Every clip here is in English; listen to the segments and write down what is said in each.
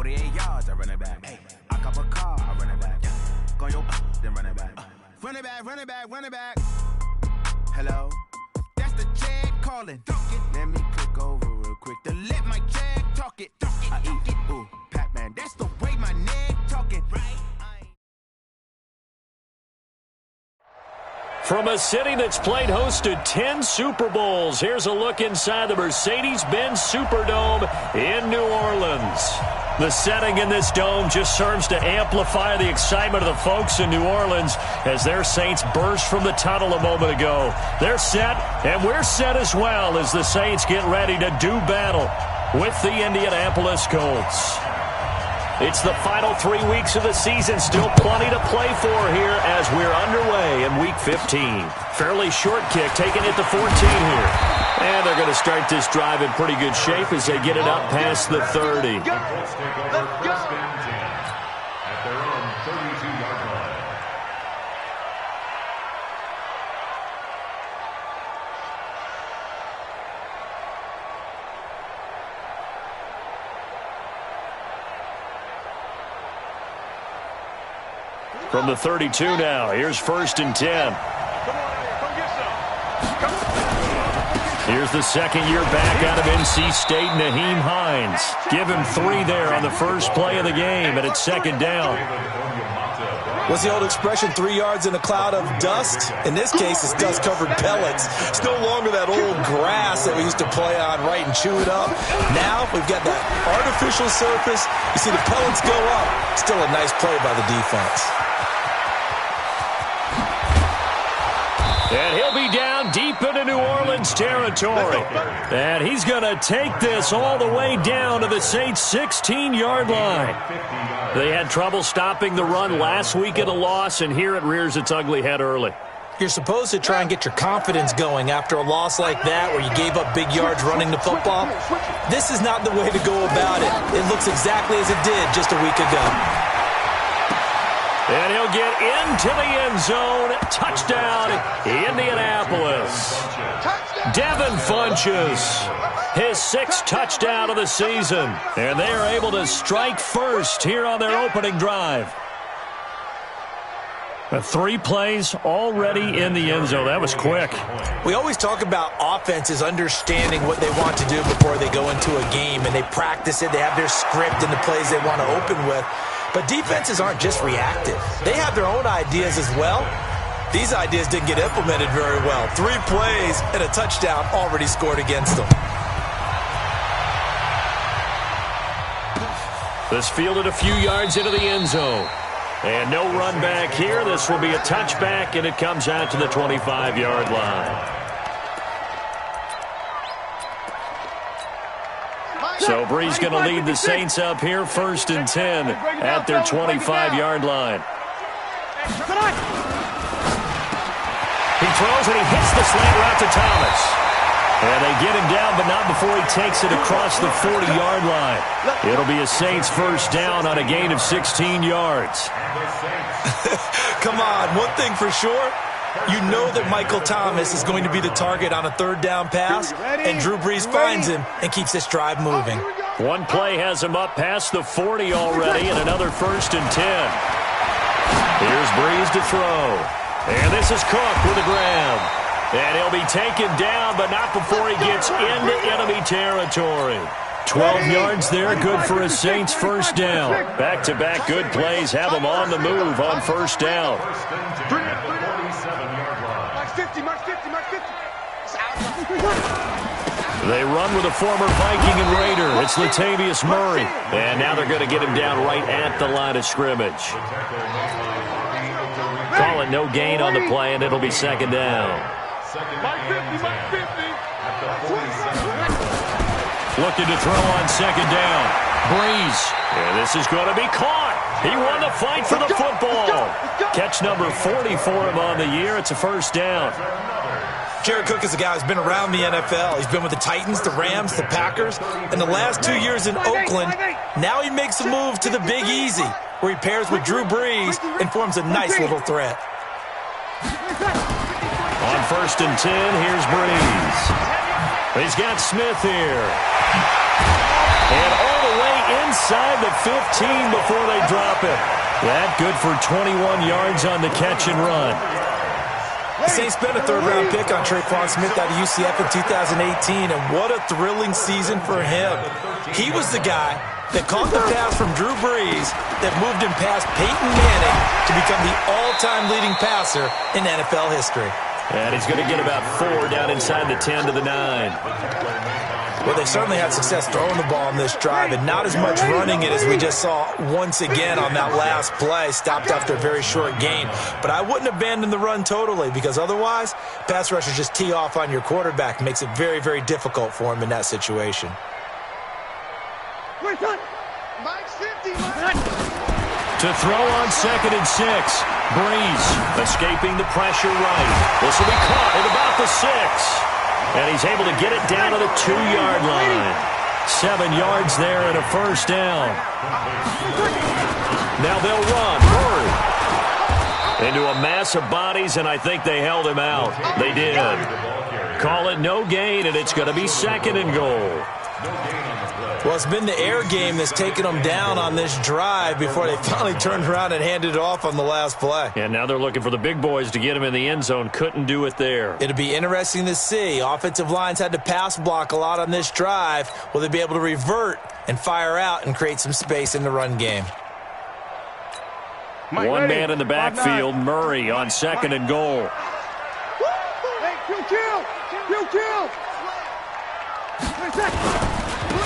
48 yards, I run it back. Hey, I cop a car, I run it back. Go your then run it back. Run it back, run it back, run it back. Hello, that's the Jag calling. Let me click over real quick to let my Jag talk it. I eat it, ooh, Pac-Man. That's the way my neck talking. Right. From a city that's played host to 10 Super Bowls, here's a look inside the Mercedes-Benz Superdome in New Orleans. The setting in this dome just serves to amplify the excitement of the folks in New Orleans as their Saints burst from the tunnel a moment ago. They're set, and we're set as well as the Saints get ready to do battle with the Indianapolis Colts. It's the final 3 weeks of the season. Still plenty to play for here as we're underway in Week 15. Fairly short kick, taking it to 14 here. And they're going to start this drive in pretty good shape as they get it up past the 30. Let's go. At their own 32-yard line. From the 32 now, here's 1st and 10. Here's the second-year back out of NC State, Nyheim Hines. Give him 3 there on the first play of the game, and it's 2nd down. What's the old expression, 3 yards in a cloud of dust? In this case, it's dust-covered pellets. It's no longer that old grass that we used to play on, right, and chew it up. Now we've got that artificial surface. You see the pellets go up. Still a nice play by the defense. And he'll be down deep into New Orleans territory. And he's going to take this all the way down to the Saints' 16-yard line. They had trouble stopping the run last week at a loss, and here it rears its ugly head early. You're supposed to try and get your confidence going after a loss like that where you gave up big yards running the football. This is not the way to go about it. It looks exactly as it did just a week ago. And he'll get into the end zone. Touchdown, Indianapolis. Devin Funchess, his 6th touchdown of the season. And they are able to strike first here on their opening drive. 3 plays already in the end zone. That was quick. We always talk about offenses understanding what they want to do before they go into a game, and they practice it. They have their script and the plays they want to open with. But defenses aren't just reactive. They have their own ideas as well. These ideas didn't get implemented very well. 3 plays and a touchdown already scored against them. This fielded a few yards into the end zone. And no run back here. This will be a touchback, and it comes out to the 25-yard line. So Brees going to lead the Saints up here, 1st and 10 at their 25-yard line. He throws and he hits the slant route to Thomas. And they get him down, but not before he takes it across the 40-yard line. It'll be a Saints first down on a gain of 16 yards. Come on, one thing for sure. You know that Michael Thomas is going to be the target on a 3rd down pass, and Drew Brees finds him and keeps this drive moving. One play has him up past the 40 already, and another 1st and 10. Here's Brees to throw. And this is Cook with a grab. And he'll be taken down, but not before he gets into enemy territory. 12 yards there, good for a Saints first down. Back-to-back good plays have them on the move on first down. They run with a former Viking and Raider. It's Latavius Murray. And now they're going to get him down right at the line of scrimmage. Call it no gain on the play, and it'll be 2nd down. Looking to throw on 2nd down. Brees. And this is going to be caught. He won the fight for the football. Catch number 40 for him on the year. It's a first down. Jared Cook is a guy who's been around the NFL. He's been with the Titans, the Rams, the Packers. In the last 2 years in Oakland, now he makes a move to the Big Easy, where he pairs with Drew Brees and forms a nice little threat. On 1st and 10, here's Brees. He's got Smith here. And all the way inside the 15 before they drop it. That good for 21 yards on the catch and run. The Saints spent a third-round pick on Traquan Smith out of UCF in 2018, and what a thrilling season for him. He was the guy that caught the pass from Drew Brees that moved him past Peyton Manning to become the all-time leading passer in NFL history. And he's going to get about 4 down inside the 10 to the 9. Well, they certainly had success throwing the ball on this drive and not as much running it as we just saw once again on that last play, stopped after a very short gain. But I wouldn't abandon the run totally because otherwise, pass rushers just tee off on your quarterback. Makes it very, very difficult for him in that situation. To throw on 2nd and 6. Breeze escaping the pressure right. This will be caught at about the 6. And he's able to get it down to the 2-yard line. 7 yards there and a first down. Now they'll run. Murray into a mass of bodies, and I think they held him out. They did. Call it no gain, and it's going to be 2nd and goal. Well, it's been the air game that's taken them down on this drive before they finally turned around and handed it off on the last play. And now they're looking for the big boys to get him in the end zone. Couldn't do it there. It'll be interesting to see. Offensive lines had to pass block a lot on this drive. Will they be able to revert and fire out and create some space in the run game? One man in the backfield, Murray on 2nd and goal.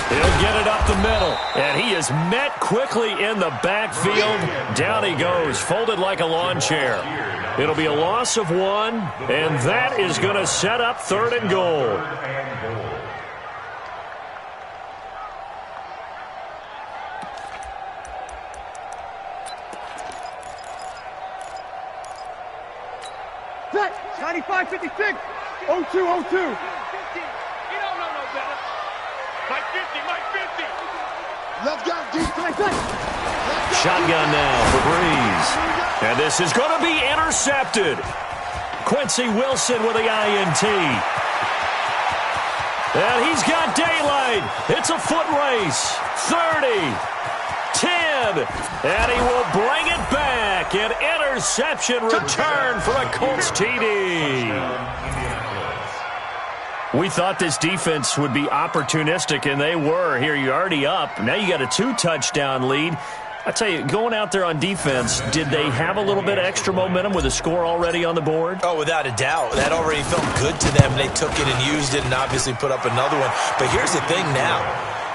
He'll get it up the middle, and he is met quickly in the backfield. Down he goes, folded like a lawn chair. It'll be a loss of 1, and that is going to set up 3rd and goal. Set, 95-56, 0-2-0-2. Let's go, Shotgun now for Breeze. And this is going to be intercepted. Quincy Wilson with the INT. And he's got daylight. It's a foot race. 30, 10, and he will bring it back. An interception return for a Colts TD. We thought this defense would be opportunistic, and they were. Here, you're already up. Now you got a 2-touchdown lead. I tell you, going out there on defense, did they have a little bit of extra momentum with a score already on the board? Oh, without a doubt. That already felt good to them. They took it and used it and obviously put up another one. But here's the thing now.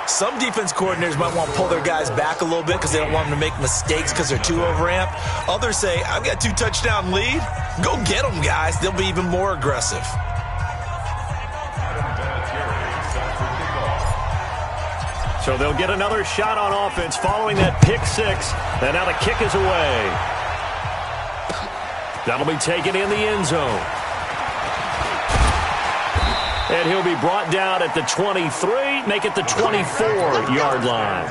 Some defense coordinators might want to pull their guys back a little bit because they don't want them to make mistakes because they're too overamped. Others say, I've got 2-touchdown lead. Go get them, guys. They'll be even more aggressive. So they'll get another shot on offense following that pick 6. And now the kick is away. That'll be taken in the end zone. And he'll be brought down at the 23, make it the 24-yard line.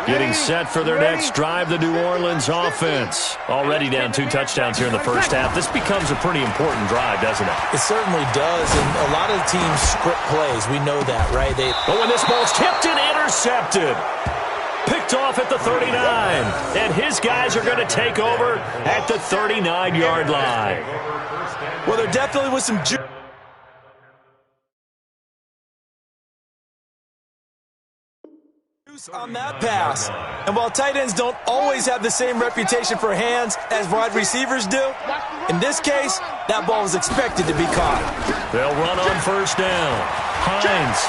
Getting set for their next drive, the New Orleans offense. Already down 2 touchdowns here in the first half. This becomes a pretty important drive, doesn't it? It certainly does, and a lot of the teams script plays. We know that, right? Oh, and this ball's tipped and intercepted. Picked off at the 39. And his guys are going to take over at the 39-yard line. Well, there definitely was some juice on that pass. And while tight ends don't always have the same reputation for hands as wide receivers do, in this case, that ball was expected to be caught. They'll run on first down. Hines.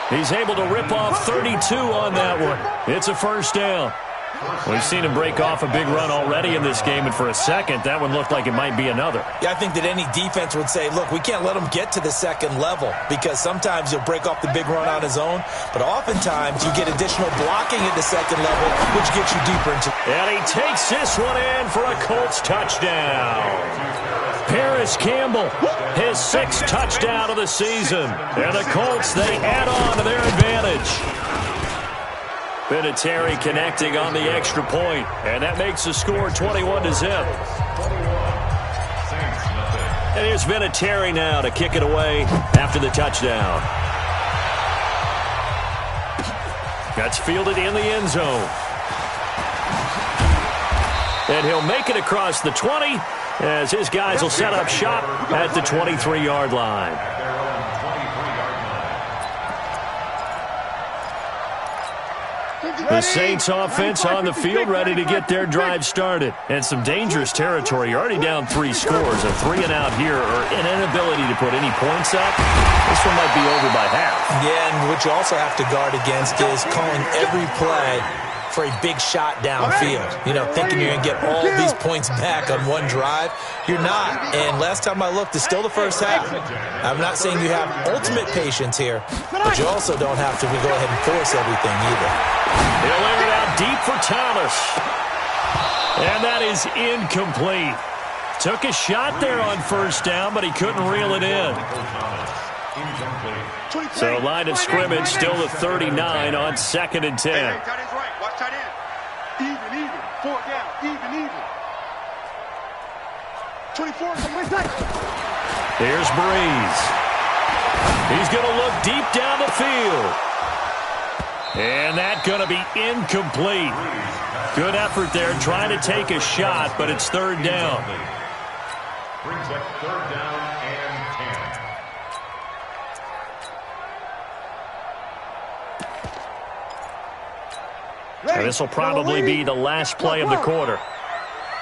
He's able to rip off 32 on that one. It's a first down. We've seen him break off a big run already in this game, and for a second, that one looked like it might be another. Yeah, I think that any defense would say, look, we can't let him get to the second level because sometimes he'll break off the big run on his own, but oftentimes you get additional blocking at the second level, which gets you deeper into. And he takes this one in for a Colts touchdown. Paris Campbell, his 6th touchdown of the season. And the Colts, they add on to their advantage. Vinatieri connecting on the extra point, and that makes the score 21-0. And there's Vinatieri now to kick it away after the touchdown. That's fielded in the end zone. And he'll make it across the 20 as his guys will set up shop at the 23-yard line. The Saints offense on the field ready to get their drive started. And some dangerous territory. You're already down 3 scores. A 3 and out here or an inability to put any points up. This one might be over by half. Yeah, and what you also have to guard against is calling every play for a big shot downfield. You know, thinking you're going to get all these points back on one drive. You're not. And last time I looked, it's still the first half. I'm not saying you have ultimate patience here, but you also don't have to go ahead and force everything either. He'll air it out deep for Thomas. And that is incomplete. Took a shot there on first down, but he couldn't reel it in. So line of scrimmage still the 39 on 2nd and 10. Hey, tight end's right. Watch tight end. Even. 4 down. Even. 24, complete tight. Here's Breeze. He's going to look deep down the field. And that's going to be incomplete. Good effort there trying to take a shot, but it's 3rd down. Brings up 3rd down and 10. And this will probably be the last play of the quarter.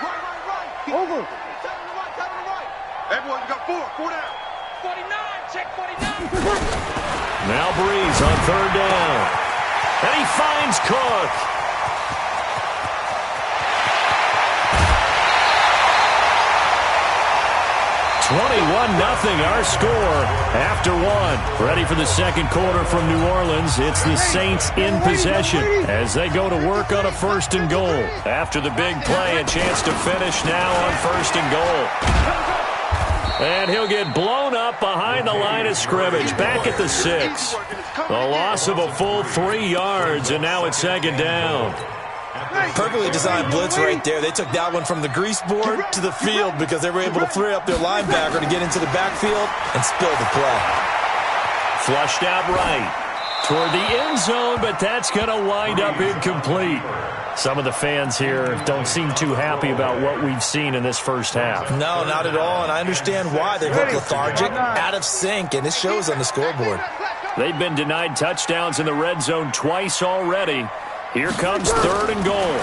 Right. Over. 7 to right. Everyone, you got 4 down. 49, check 49. Now Breeze on 3rd down. And he finds Cook. $21-0 our score after 1. Ready for the second quarter from New Orleans. It's the Saints in possession as they go to work on a 1st and goal. After the big play, a chance to finish now on 1st and goal. And he'll get blown up behind the line of scrimmage, back at the 6. The loss of a full 3 yards, and now it's 2nd down. Perfectly designed blitz right there. They took that one from the grease board to the field because they were able to free up their linebacker to get into the backfield and spill the play. Flushed out right toward the end zone, but that's going to wind up incomplete. Some of the fans here don't seem too happy about what we've seen in this first half. No, not at all, and I understand why. They've looked lethargic, out of sync, and it shows on the scoreboard. They've been denied touchdowns in the red zone twice already. Here comes 3rd and goal.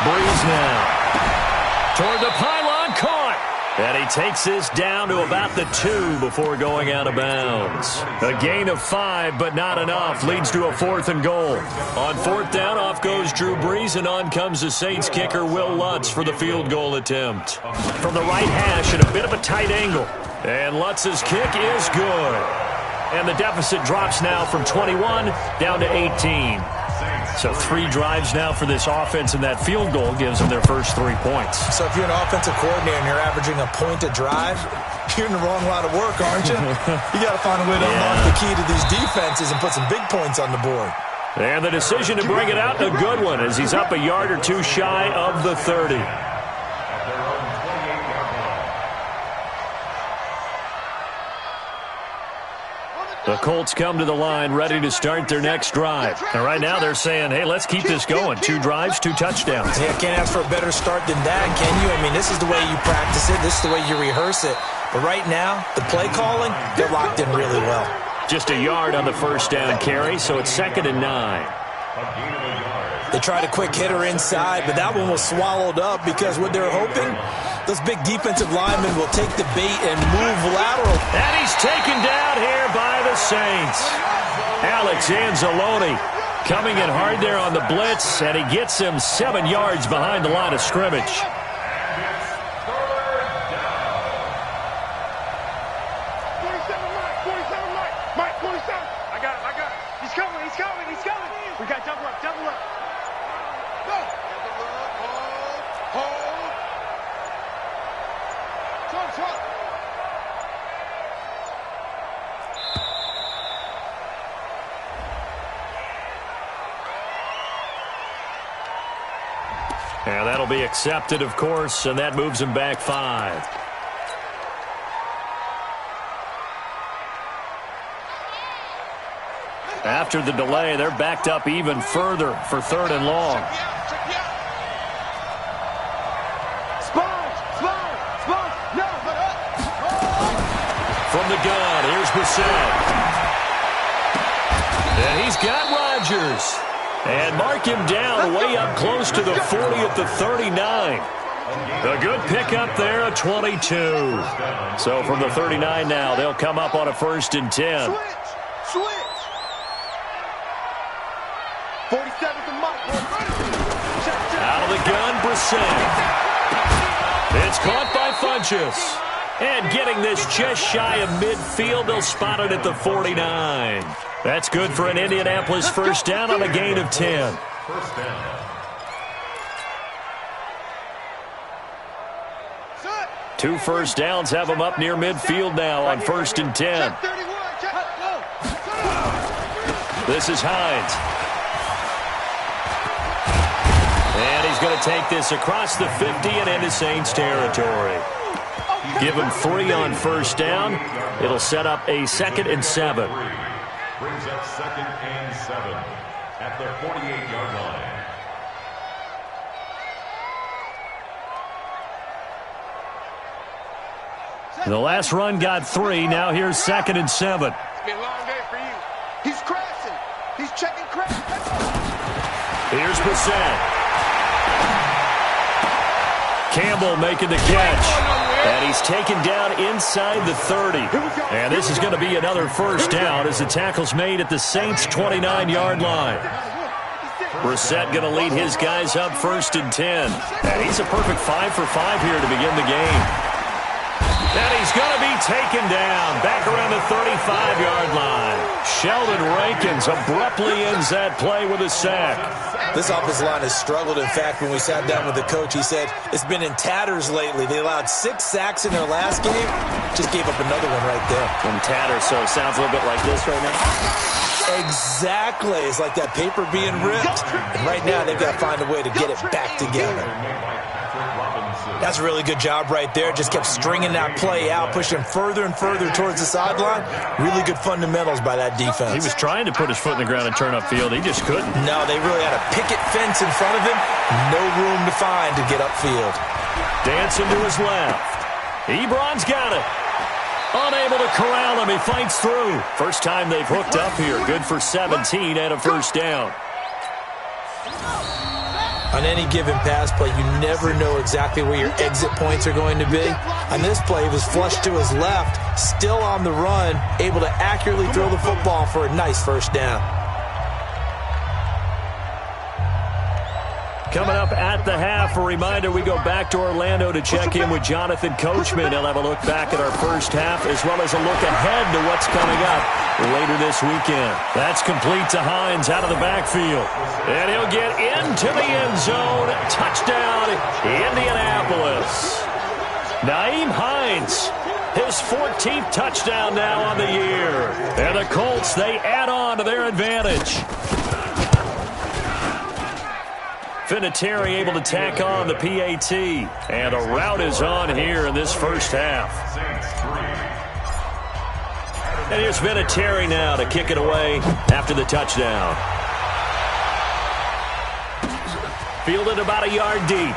Breeze now toward the pylon, caught. And he takes this down to about the 2 before going out of bounds. A gain of 5, but not enough. Leads to a 4th and goal. On 4th down, off goes Drew Brees, and on comes the Saints kicker, Will Lutz, for the field goal attempt. From the right hash at a bit of a tight angle. And Lutz's kick is good. And the deficit drops now from 21 down to 18. So 3 drives now for this offense, and that field goal gives them their first 3 points. So if you're an offensive coordinator and you're averaging a point a drive, you're in the wrong line of work, aren't you? You got to find a way to unlock the key to these defenses and put some big points on the board. And the decision to bring it out, a good one, as he's up a yard or 2 shy of the 30. The Colts come to the line ready to start their next drive. And right now they're saying, hey, let's keep this going. 2 drives, 2 touchdowns. Yeah, can't ask for a better start than that, can you? I mean, this is the way you practice it. This is the way you rehearse it. But right now, the play calling, they're locked in really well. Just a yard on the first down carry, so it's 2nd and 9. They tried a quick hitter inside, but that one was swallowed up because what they're hoping, those big defensive linemen will take the bait and move lateral. And he's taken down here by the Saints. Alex Anzalone coming in hard there on the blitz, and he gets him 7 yards behind the line of scrimmage. We got double up. Go. Hold. Trump. And that'll be accepted, of course, and that moves him back 5. After the delay, they're backed up even further for 3rd and long. From the gun, here's Brissett. And he's got Rodgers. And mark him down way up close to the 40 at the 39. A good pickup there, a 22. So from the 39 now, they'll come up on a 1st and 10. Switch. 47 to Mike. Out of the gun, Brissett. It's caught by Funchess. And getting this just shy of midfield, they'll spot it at the 49. That's good for an Indianapolis 1st down on a gain of 10. 1st down. Two 1st downs have them up near midfield now on 1st and 10. This is Hines. And he's going to take this across the 50 and into Saints territory. Give him 3 on 1st down. It'll set up a 2nd and 7. Brings up 2nd and 7 at the 48-yard line. The last run got 3. Now here's 2nd and 7. It's been a long day for you. He's crashing. He's checking crash. Here's Brissett. Campbell making the catch. And he's taken down inside the 30. And this is going to be another 1st down as the tackle's made at the Saints' 29-yard line. Brissett going to lead his guys up 1st and 10. And he's a perfect 5 for 5 here to begin the game. And he's going to be taken down back around the 35-yard line. Sheldon Rankins abruptly ends that play with a sack. This offensive line has struggled. In fact, when we sat down with the coach, he said it's been in tatters lately. They allowed 6 sacks in their last game. Just gave up another one right there. In tatters, so it sounds a little bit like this right now. Exactly. It's like that paper being ripped. And right now, they've got to find a way to get it back together. That's a really good job right there. Just kept stringing that play out, pushing further and further towards the sideline. Really good fundamentals by that defense. He was trying to put his foot in the ground and turn upfield. He just couldn't. No, they really had a picket fence in front of him. No room to find to get upfield. Dancing to his left. Ebron's got it. Unable to corral him. He fights through. First time they've hooked up here. Good for 17 and a 1st down. On any given pass play, you never know exactly where your exit points are going to be. On this play, he was flushed to his left, still on the run, able to accurately throw the football for a nice 1st down. Coming up at the half, a reminder, we go back to Orlando to check in with Jonathan Coachman. He'll have a look back at our 1st half as well as a look ahead to what's coming up later this weekend. That's complete to Hines out of the backfield. And he'll get into the end zone. Touchdown, Indianapolis. Nyheim Hines, his 14th touchdown now on the year. And the Colts, they add on to their advantage. Vinatieri able to tack on the PAT. And a route is on here in this 1st half. And here's Vinatieri now to kick it away after the touchdown. Fielded about a yard deep.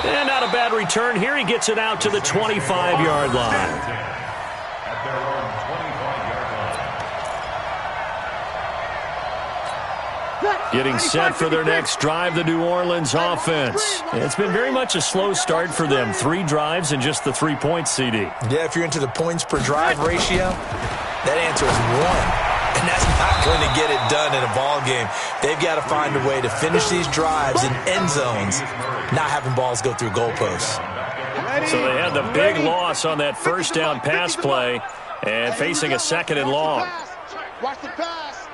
And not a bad return here. He gets it out to the 25-yard line. At their own 25-yard line. Getting set for their next drive, the New Orleans offense. It's been very much a slow start for them. 3 drives and just the 3-point CD. Yeah, if you're into the points per drive ratio, that answer is 1. And that's not going to get it done in a ball game. They've got to find a way to finish these drives in end zones, not having balls go through goalposts. So they had the big loss on that 1st down pass play and facing a 2nd and long. Watch the pass.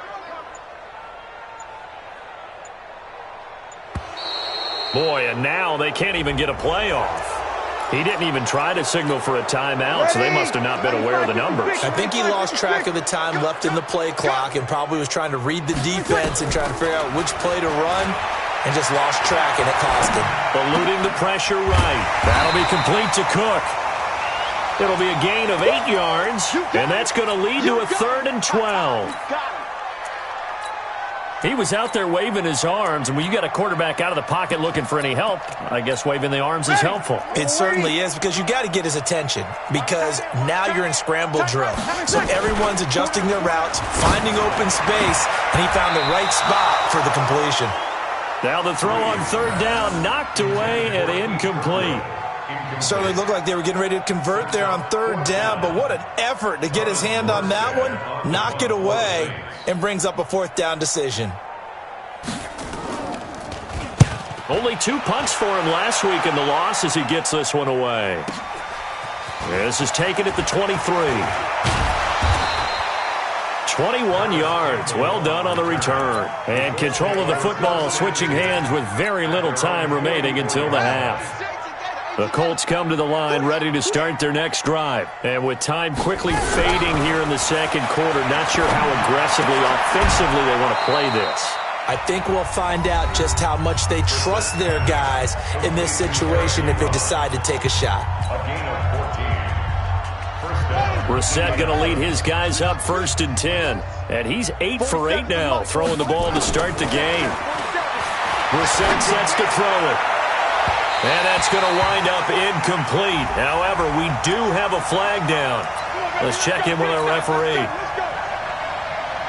Boy, and now they can't even get a play off. He didn't even try to signal for a timeout, so they must have not been aware of the numbers. I think he lost track of the time left in the play clock and probably was trying to read the defense and trying to figure out which play to run and just lost track, and it cost him. Eluding the pressure right. That'll be complete to Cook. It'll be a gain of 8 yards, and that's going to lead to a 3rd and 12. He was out there waving his arms, and when you got a quarterback out of the pocket looking for any help, I guess waving the arms is helpful. It certainly is, because you got to get his attention, because now you're in scramble drill. So everyone's adjusting their routes, finding open space, and he found the right spot for the completion. Now the throw on 3rd down, knocked away and incomplete. Certainly looked like they were getting ready to convert there on 3rd down, but what an effort to get his hand on that one, knock it away, and brings up a 4th down decision. Only 2 punts for him last week in the loss as he gets this one away. This is taken at the 23. 21 yards. Well done on the return. And control of the football switching hands with very little time remaining until the half. The Colts come to the line ready to start their next drive. And with time quickly fading here in the second quarter, not sure how aggressively, offensively they want to play this. I think we'll find out just how much they trust their guys in this situation if they decide to take a shot. Brissett going to lead his guys up 1st and 10. And he's 8 for 8 now, throwing the ball to start the game. Brissett sets to throw it. And that's going to wind up incomplete. However, we do have a flag down. Let's check in with our referee.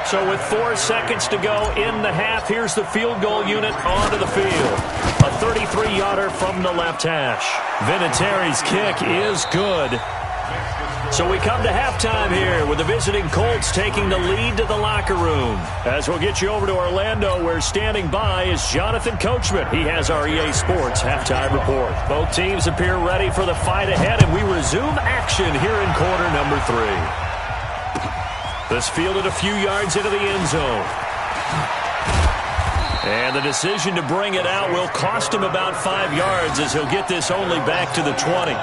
So with 4 seconds to go in the half, here's the field goal unit onto the field. A 33-yarder from the left hash. Vinatieri's kick is good. So we come to halftime here with the visiting Colts taking the lead to the locker room. As we'll get you over to Orlando, where standing by is Jonathan Coachman. He has our EA Sports halftime report. Both teams appear ready for the fight ahead, and we resume action here in quarter number 3. This fielded a few yards into the end zone. And the decision to bring it out will cost him about 5 yards, as he'll get this only back to the 20.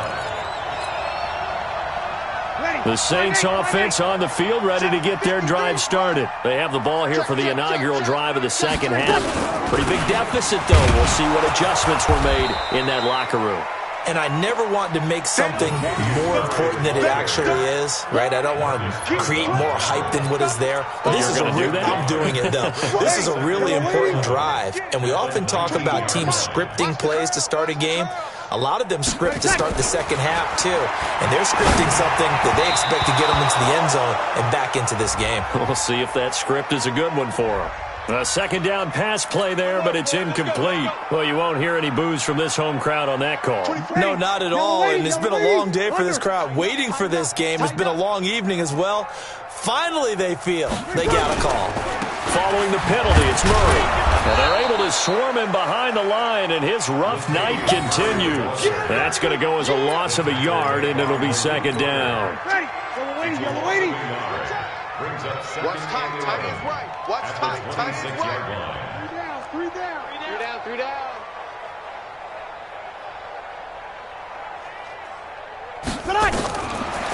The Saints offense on the field, ready to get their drive started. They have the ball here for the inaugural drive of the second half. Pretty big deficit, though. We'll see what adjustments were made in that locker room. And I never want to make something more important than it actually is, right? I don't want to create more hype than what is there. But this is I'm doing it, though. This is a really important drive. And we often talk about teams scripting plays to start a game. A lot of them script to start the second half, too. And they're scripting something that they expect to get them into the end zone and back into this game. We'll see if that script is a good one for them. A second down pass play there, but it's incomplete. Well, you won't hear any boos from this home crowd on that call. No, not at all. And it's been a long day for this crowd waiting for this game. It's been a long evening as well. Finally, they feel they got a call. Following the penalty, it's Murray. And they're able to swarm him behind the line, and his rough night continues. That's going to go as a loss of a yard, and it'll be second down. Yellow lady. Watch tight, tight is right. Watch tight, tight is right. 3 down.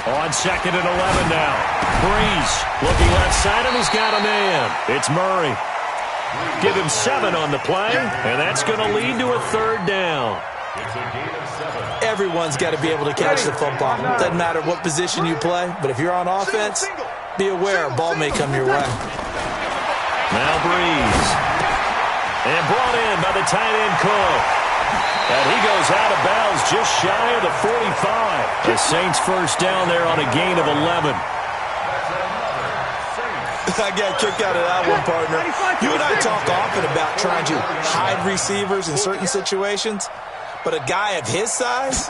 On 2nd and 11 now. Breeze looking left side, and he's got a man. It's Murray. Give him 7 on the play, and that's going to lead to a 3rd down. Everyone's got to be able to catch the football. Doesn't matter what position you play, but if you're on offense, be aware a ball may come your way. Now Breeze. And brought in by the tight end Cook. And he goes out of bounds just shy of the 45. The Saints first down there on a gain of 11. I got kicked out of that one, partner. You and I talk often about trying to hide receivers in certain situations. But a guy of his size,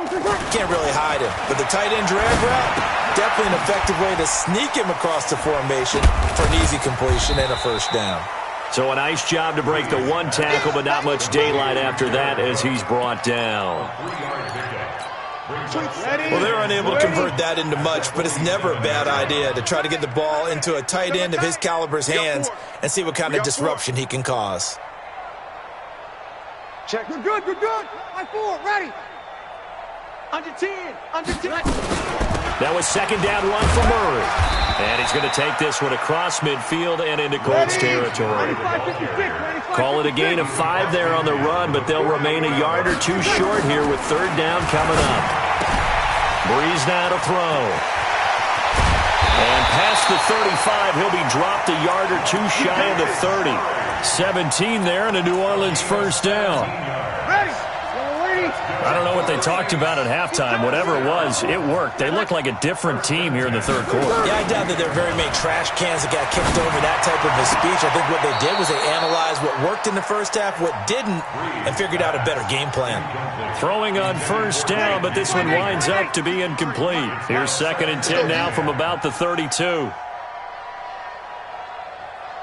can't really hide him. But the tight end drag route, definitely an effective way to sneak him across the formation for an easy completion and a first down. So a nice job to break the 1 tackle, but not much daylight after that as he's brought down. Well, they're unable to convert that into much, but it's never a bad idea to try to get the ball into a tight end of his caliber's hands and see what kind of disruption he can cause. Check. We're good. High 4, ready. Under 10. That was second down run for Murray. And he's going to take this one across midfield and into Colts territory. Call it a gain of 5 there on the run, but they'll remain a yard or 2 short here with 3rd down coming up. Breeze now to throw. And past the 35, he'll be dropped a yard or two shy of the 30. 17 there and a New Orleans first down. I don't know what they talked about at halftime. Whatever it was, it worked. They look like a different team here in the third quarter. Yeah, I doubt that there are very many trash cans that got kicked over that type of a speech. I think what they did was they analyzed what worked in the first half, what didn't, and figured out a better game plan. Throwing on first down, but this one winds up to be incomplete. Here's 2nd and 10 now from about the 32.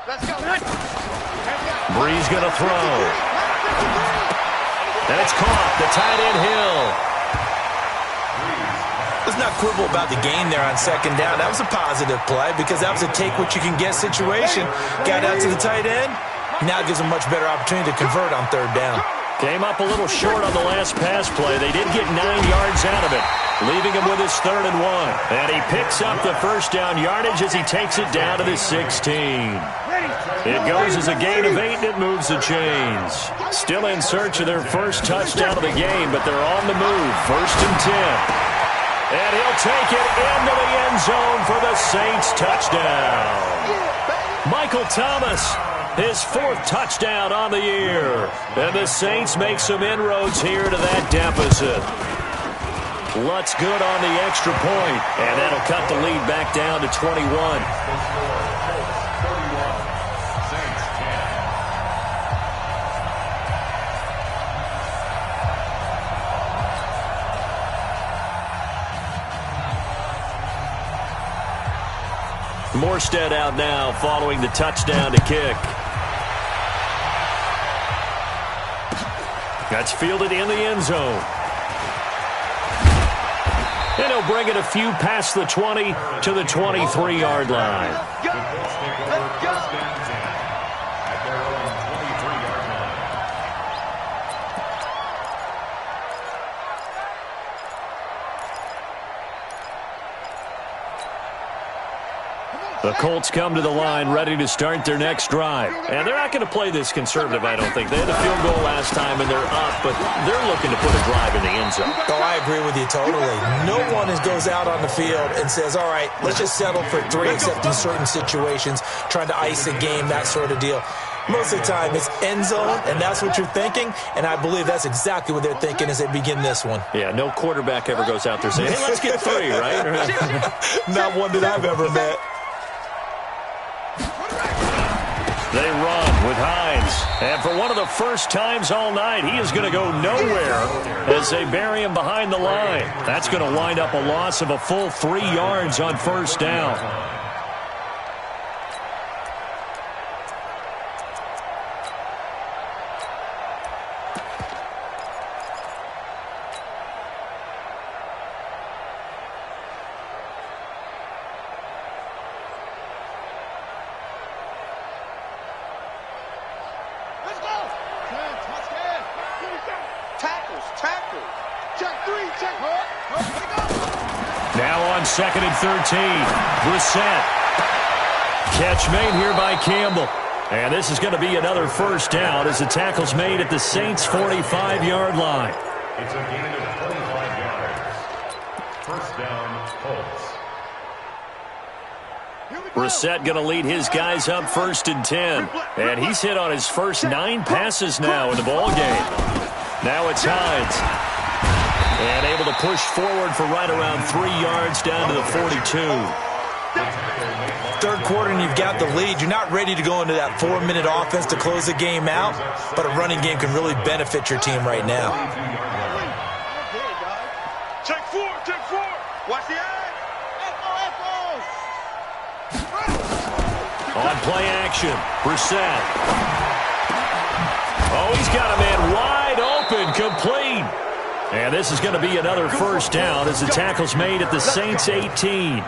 Let's go. Breeze going to throw. And it's caught. The tight end Hill. Let's not quibble about the gain there on 2nd down. That was a positive play because that was a take-what-you-can-get situation. Got out to the tight end. Now it gives them a much better opportunity to convert on 3rd down. Came up a little short on the last pass play. They did get 9 yards out of it, leaving him with his 3rd and 1. And he picks up the first down yardage as he takes it down to the 16. It goes as a gain of 8, and it moves the chains. Still in search of their first touchdown of the game, but they're on the move. 1st and 10. And he'll take it into the end zone for the Saints touchdown. Michael Thomas, his 4th touchdown on the year. And the Saints make some inroads here to that deficit. Lutz good on the extra point, and that'll cut the lead back down to 21. Morstead out now following the touchdown to kick. That's fielded in the end zone. And he'll bring it a few past the 20 to the 23-yard line. Let's go. The Colts come to the line ready to start their next drive. And they're not going to play this conservative, I don't think. They had a field goal last time, and they're up, but they're looking to put a drive in the end zone. Oh, I agree with you totally. No one goes out on the field and says, all right, let's just settle for 3, except in certain situations, trying to ice a game, that sort of deal. Most of the time, it's end zone, and that's what you're thinking, and I believe that's exactly what they're thinking as they begin this one. Yeah, no quarterback ever goes out there saying, hey, let's get 3, right? Not one that I've ever met. They run with Hines. And for one of the first times all night, he is going to go nowhere as they bury him behind the line. That's going to wind up a loss of a full 3 yards on first down. Now on 2nd and 13, Brissett. Catch made here by Campbell. And this is going to be another first down as the tackle's made at the Saints' 45-yard line. It's a gain of 25 yards. First down, Colts. Brissett going to lead his guys up 1st and 10. And he's hit on his first 9 passes now in the ball game. Now it's Hines. And able to push forward for right around 3 yards down to the 42. 3rd quarter and you've got the lead. You're not ready to go into that 4-minute offense to close the game out, but a running game can really benefit your team right now. Check 4. Watch the eye. On play action, Brissett. Oh, he's got a man wide open, complete. And this is going to be another first down as the tackle's made at the Saints' 18. 24-yard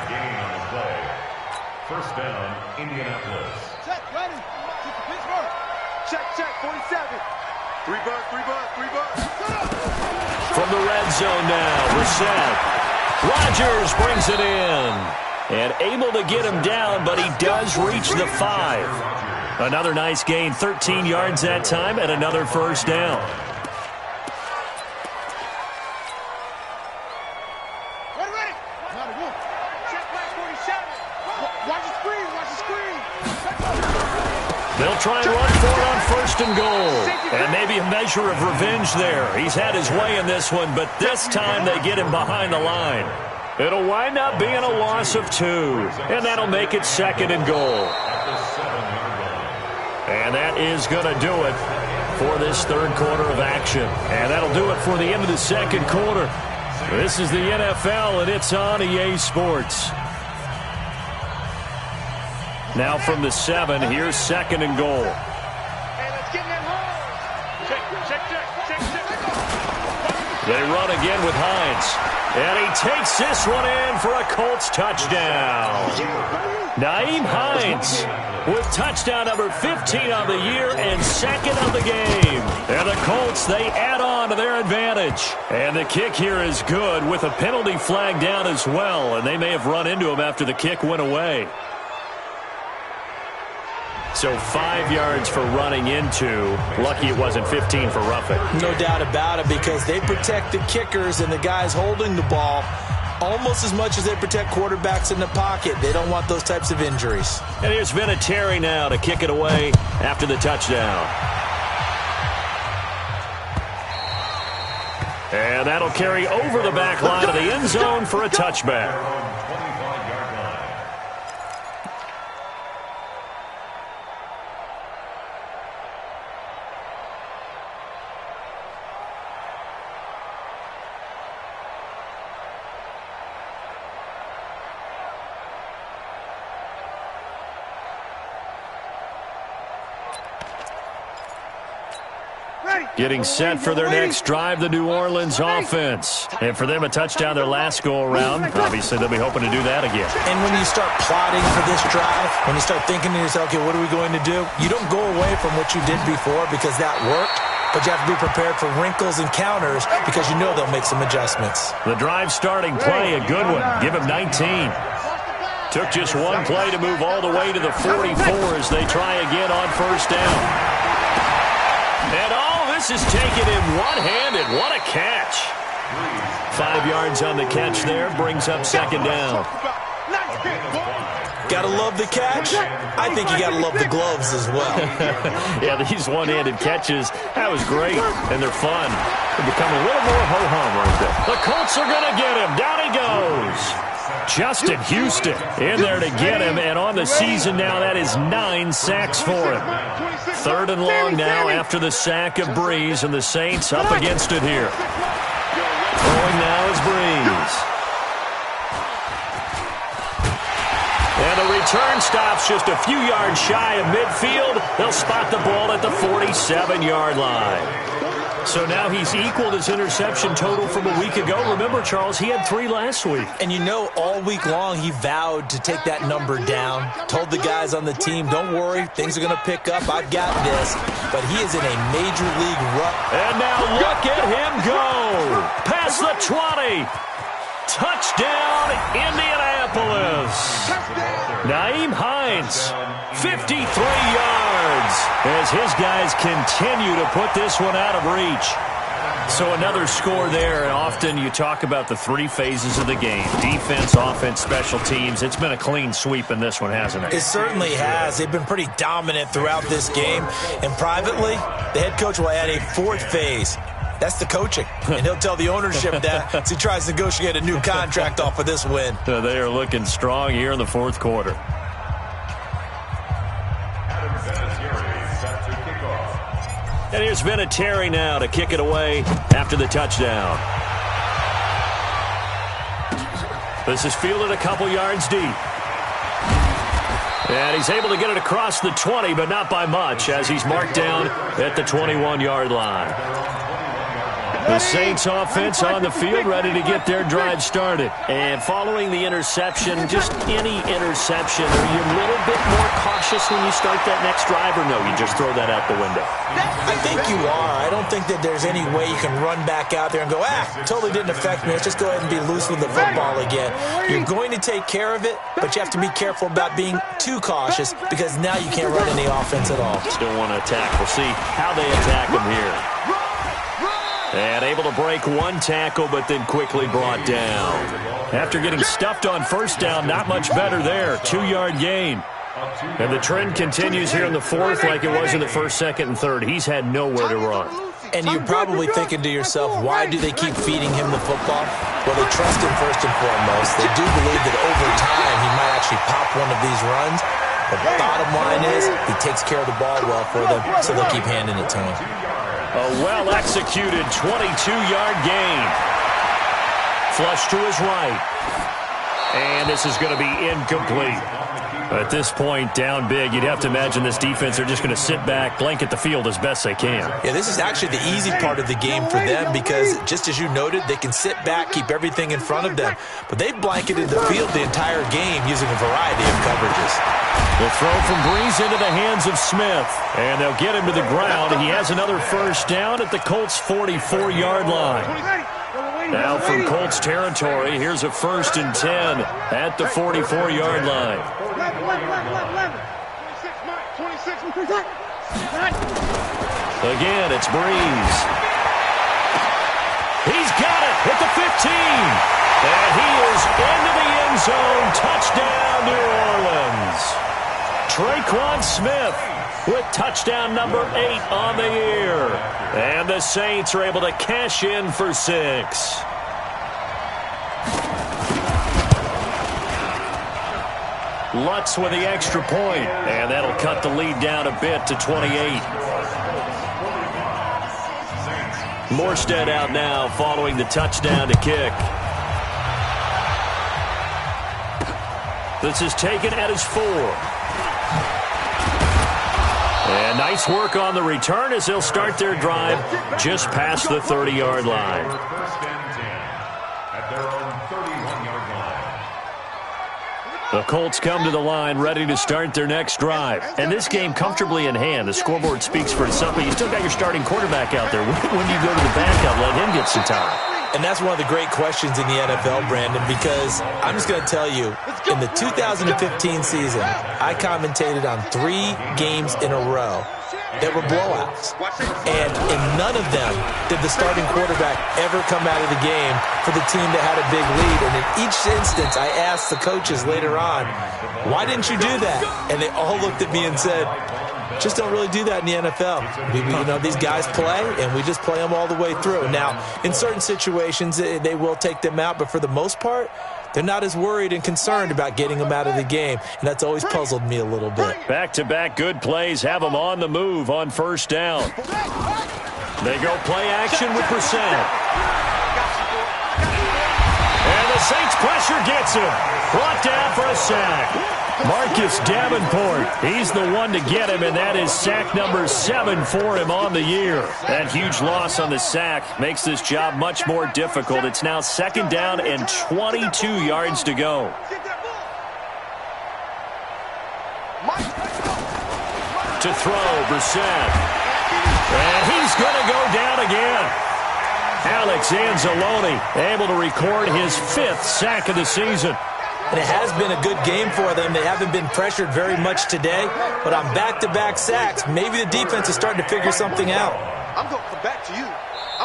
gain on the play. First down, Indianapolis. Check, ready. Check, 47. 3 bucks. From the red zone now, Brissett. Rodgers brings it in. And able to get him down, but he does reach the 5. Another nice gain, 13 yards that time, and another first down. They'll try and run for it on first and goal. And maybe a measure of revenge there. He's had his way in this one, but this time they get him behind the line. It'll wind up being a loss of 2. And that'll make it second and goal. And that is going to do it for this third quarter of action. And that'll do it for the end of the second quarter. This is the NFL, and it's on EA Sports. Now from the 7, here's second and goal. They run again with Hines. And he takes this one in for a Colts touchdown. Nyheim Hines with touchdown number 15 on the year and second of the game. And the Colts, they add on to their advantage. And the kick here is good with a penalty flag down as well. And they may have run into him after the kick went away. So 5 yards for running into. Lucky it wasn't 15 for roughing. No doubt about it, because they protect the kickers and the guys holding the ball almost as much as they protect quarterbacks in the pocket. They don't want those types of injuries. And here's Vinatieri now to kick it away after the touchdown. And that'll carry over the back line of the end zone for a touchback. Getting set for their next drive, the New Orleans offense. And for them, a touchdown their last go-around. Obviously, they'll be hoping to do that again. And when you start plotting for this drive, when you start thinking to yourself, okay, what are we going to do? You don't go away from what you did before because that worked, but you have to be prepared for wrinkles and counters because you know they'll make some adjustments. The drive starting play, a good one. Give him 19. Took just one play to move all the way to the 44 as they try again on first down. And this is taken in one-handed. What a catch. 5 yards on the catch there. Brings up second down. Gotta love the catch. I think you gotta love the gloves as well. Yeah, these one-handed catches, that was great. And they're fun. They become a little more ho-hum right there. The Colts are going to get him. Down he goes. Justin Houston in there to get him. And on the season now, that is 9 sacks for him. Third and long now after the sack of Breeze, and the Saints up against it here. Throwing now is Breeze. And the return stops just a few yards shy of midfield. They'll spot the ball at the 47-yard line. So now he's equaled his interception total from a week ago. Remember, Charles, he had 3 last week. And you know, all week long he vowed to take that number down. Told the guys on the team, don't worry, things are going to pick up. I've got this. But he is in a major league rut. And now look at him go. Past the 20. Touchdown, Indianapolis. Nyheim Hines, 53 yards, as his guys continue to put this one out of reach. So another score there, and often you talk about the 3 phases of the game. Defense, offense, special teams. It's been a clean sweep in this one, hasn't it? It certainly has. They've been pretty dominant throughout this game. And privately, the head coach will add a 4th phase. That's the coaching. And he'll tell the ownership that as he tries to negotiate a new contract off of this win. They are looking strong here in the 4th quarter. And here's Vinatieri now to kick it away after the touchdown. This is fielded a couple yards deep. And he's able to get it across the 20, but not by much, as he's marked down at the 21-yard line. The Saints offense on the field, ready to get their drive started. And following the interception, just any interception, are you a little bit more cautious when you start that next drive, or no, you just throw that out the window? I think you are. I don't think that there's any way you can run back out there and go, totally didn't affect me. Let's just go ahead and be loose with the football again. You're going to take care of it, but you have to be careful about being too cautious because now you can't run any offense at all. Still want to attack. We'll see how they attack him here. And able to break one tackle, but then quickly brought down. After getting stuffed on first down, not much better there. 2-yard gain. And the trend continues here in the fourth like it was in the first, second, and third. He's had nowhere to run. And you're probably thinking to yourself, why do they keep feeding him the football? Well, they trust him first and foremost. They do believe that over time he might actually pop one of these runs. But the bottom line is he takes care of the ball well for them, so they'll keep handing it to him. A well-executed 22-yard gain. Flush to his right. And this is going to be incomplete. At this point, down big, you'd have to imagine this defense are just going to sit back, blanket the field as best they can. Yeah, this is actually the easy part of the game for them because, just as you noted, they can sit back, keep everything in front of them. But they've blanketed the field the entire game using a variety of coverages. The throw from Breeze into the hands of Smith. And they'll get him to the ground. He has another first down at the Colts' 44-yard line. Now from Colts territory, here's a 1st and 10 at the 44-yard line. Again, it's Breeze. He's got it at the 15. And he is into the end zone. Touchdown, New Orleans. Traquan Smith with touchdown number 8 on the year. And the Saints are able to cash in for 6. Lutz with the extra point, and that'll cut the lead down a bit to 28. Morstead out now following the touchdown to kick. This is taken at his 4. And nice work on the return as they'll start their drive just past the 30-yard line. First and 10 at their own 31-yard line. The Colts come to the line ready to start their next drive. And this game comfortably in hand. The scoreboard speaks for itself, but you still got your starting quarterback out there. When do you go to the backup, let him get some time? And that's one of the great questions in the NFL, Brandon, because I'm just going to tell you, in the 2015 season, I commentated on 3 games in a row that were blowouts. And in none of them did the starting quarterback ever come out of the game for the team that had a big lead. And in each instance, I asked the coaches later on, why didn't you do that? And they all looked at me and said, just don't really do that in the NFL. These guys play, and we just play them all the way through. Now, in certain situations, they will take them out, but for the most part, they're not as worried and concerned about getting them out of the game, and that's always puzzled me a little bit. Back-to-back good plays have them on the move on first down. They go play action with Brissett. And the Saints pressure gets him. Brought down for a sack. Marcus Davenport, he's the one to get him, and that is sack number 7 for him on the year. That huge loss on the sack makes this job much more difficult. It's now 2nd down and 22 yards to go. To throw, Brissett. And he's going to go down again. Alex Anzalone able to record his 5th sack of the season. And it has been a good game for them. They haven't been pressured very much today, but on back-to-back sacks, maybe the defense is starting to figure something out. I'm going to come back to you.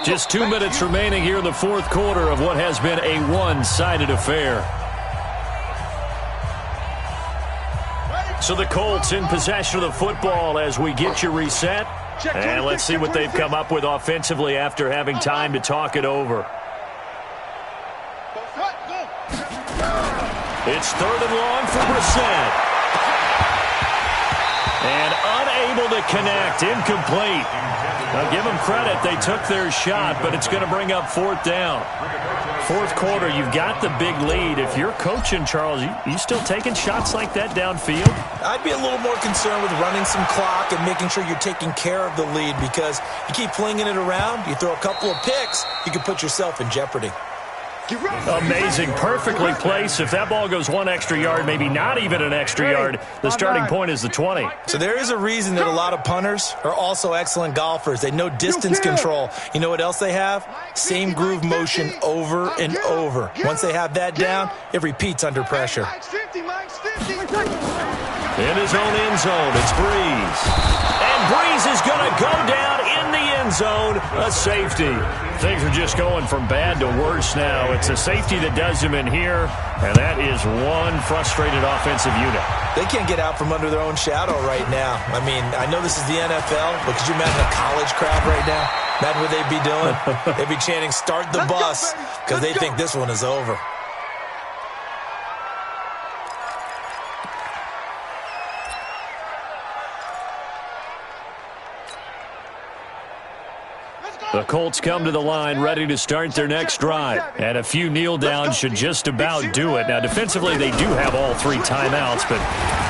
Just 2 minutes remaining here in the 4th quarter of what has been a one-sided affair. So the Colts in possession of the football as we get you reset. And let's see what they've come up with offensively after having time to talk it over. It's 3rd and long for Brissett. And unable to connect. Incomplete. Now give them credit. They took their shot, but it's going to bring up 4th down. 4th quarter, you've got the big lead. If you're coaching, Charles, you still taking shots like that downfield? I'd be a little more concerned with running some clock and making sure you're taking care of the lead because you keep flinging it around, you throw a couple of picks, you can put yourself in jeopardy. Amazing. Perfectly placed. If that ball goes 1 extra yard, maybe not even an extra yard, the starting point is the 20. So there is a reason that a lot of punters are also excellent golfers. They know distance control. You know what else they have? Same groove motion over and over. Once they have that down, it repeats under pressure. In his own end zone, it's Breeze. And Breeze is going to go down in the end zone, a safety. Things are just going from bad to worse now. It's a safety that does him in here, and that is one frustrated offensive unit. They can't get out from under their own shadow right now. I mean, I know this is the NFL, but could you imagine a college crowd right now? Imagine what they'd be doing. They'd be chanting, "Start the bus," because they think this one is over. The Colts come to the line ready to start their next drive. And a few kneel downs should just about do it. Now, defensively, they do have all 3 timeouts, but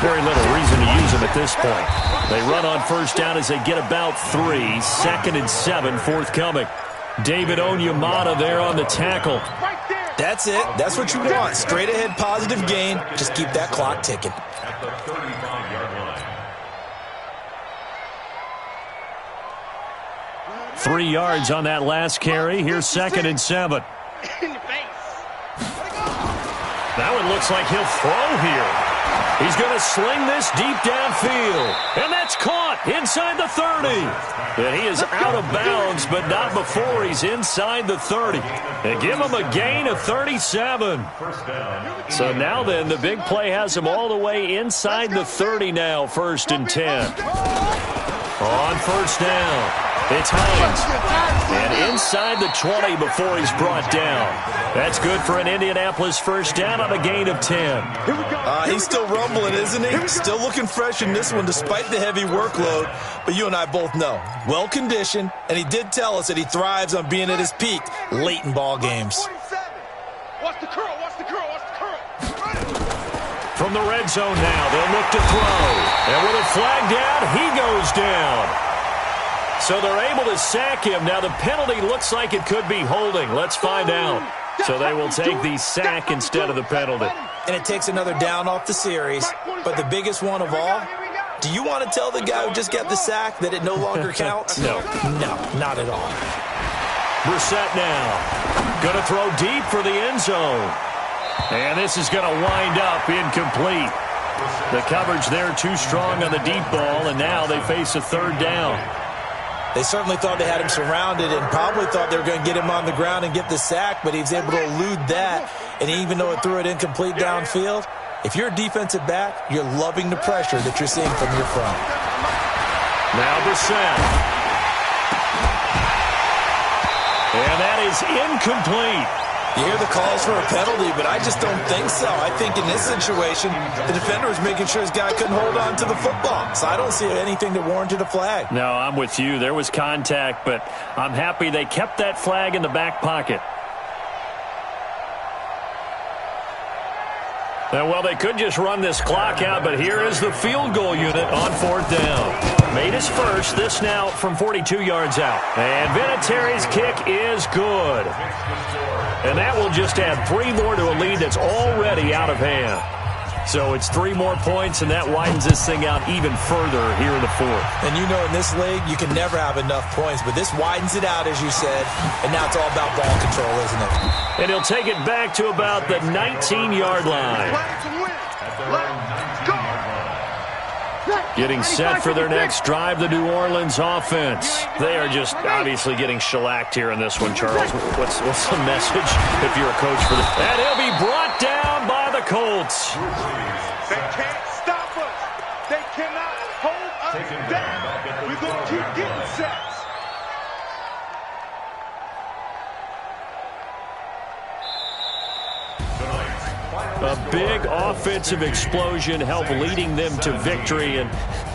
very little reason to use them at this point. They run on first down as they get about 3. 2nd and 7 forthcoming. David Onyemata there on the tackle. That's it. That's what you want. Straight ahead positive gain. Just keep that clock ticking. At the 35-yard line. 3 yards on that last carry. Here's 2nd and 7. That one looks like he'll throw here. He's going to sling this deep downfield. And that's caught inside the 30. And he is out of bounds, but not before he's inside the 30. They give him a gain of 37. So now then, the big play has him all the way inside the 30 now, 1st and 10. On first down, it's Hines. And inside the 20 before he's brought down. That's good for an Indianapolis first down on a gain of 10. He's still rumbling, isn't he? Still looking fresh in this one despite the heavy workload. But you and I both know, well-conditioned, and he did tell us that he thrives on being at his peak late in ball games. Watch the curl, watch the curl, watch the curl. From the red zone now, they'll look to throw. And with a flag down, he goes down. So they're able to sack him. Now the penalty looks like it could be holding. Let's find out. So they will take the sack instead of the penalty. And it takes another down off the series. But the biggest one of all, do you want to tell the guy who just got the sack that it no longer counts? No. No, not at all. Brissett now. Going to throw deep for the end zone. And this is going to wind up incomplete. The coverage there too strong on the deep ball, and now they face a 3rd down. They certainly thought they had him surrounded and probably thought they were going to get him on the ground and get the sack, but he was able to elude that. And even though it threw it incomplete downfield, if you're a defensive back, you're loving the pressure that you're seeing from your front. Now Brissett. And that is incomplete. You hear the calls for a penalty, but I just don't think so. I think in this situation, the defender was making sure his guy couldn't hold on to the football. So I don't see anything that warranted a flag. No, I'm with you. There was contact, but I'm happy they kept that flag in the back pocket. Well, they could just run this clock out, but here is the field goal unit on 4th down. Made his first, this now from 42 yards out. And Vinatieri's kick is good. And that will just add 3 more to a lead that's already out of hand. So it's 3 more points, and that widens this thing out even further here in the 4th. And you know in this league, you can never have enough points, but this widens it out, as you said, and now it's all about ball control, isn't it? And he'll take it back to about the 19-yard line. Getting set for their next drive, the New Orleans offense. They are just obviously getting shellacked here in this one, Charles. What's the message if you're a coach for this? And he'll be brought down by the Colts. They can't stop us. They cannot hold us down. We're going to keep getting sacks. A big offensive explosion helped leading them to victory. And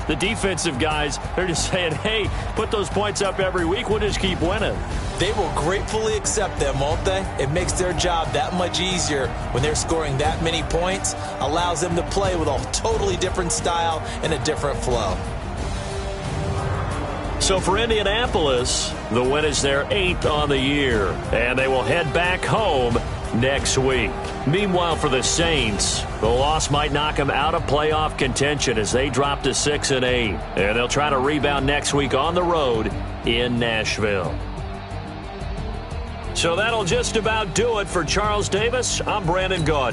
the defensive guys, they're just saying, hey, put those points up every week. We'll just keep winning. They will gratefully accept them, won't they? It makes their job that much easier when they're scoring that many points. Allows them to play with a totally different style and a different flow. So for Indianapolis, the win is their 8th on the year. And they will head back home next week. Meanwhile, for the Saints, the loss might knock them out of playoff contention as they drop to 6-8. And they'll try to rebound next week on the road in Nashville. So that'll just about do it for Charles Davis. I'm Brandon Gaudin.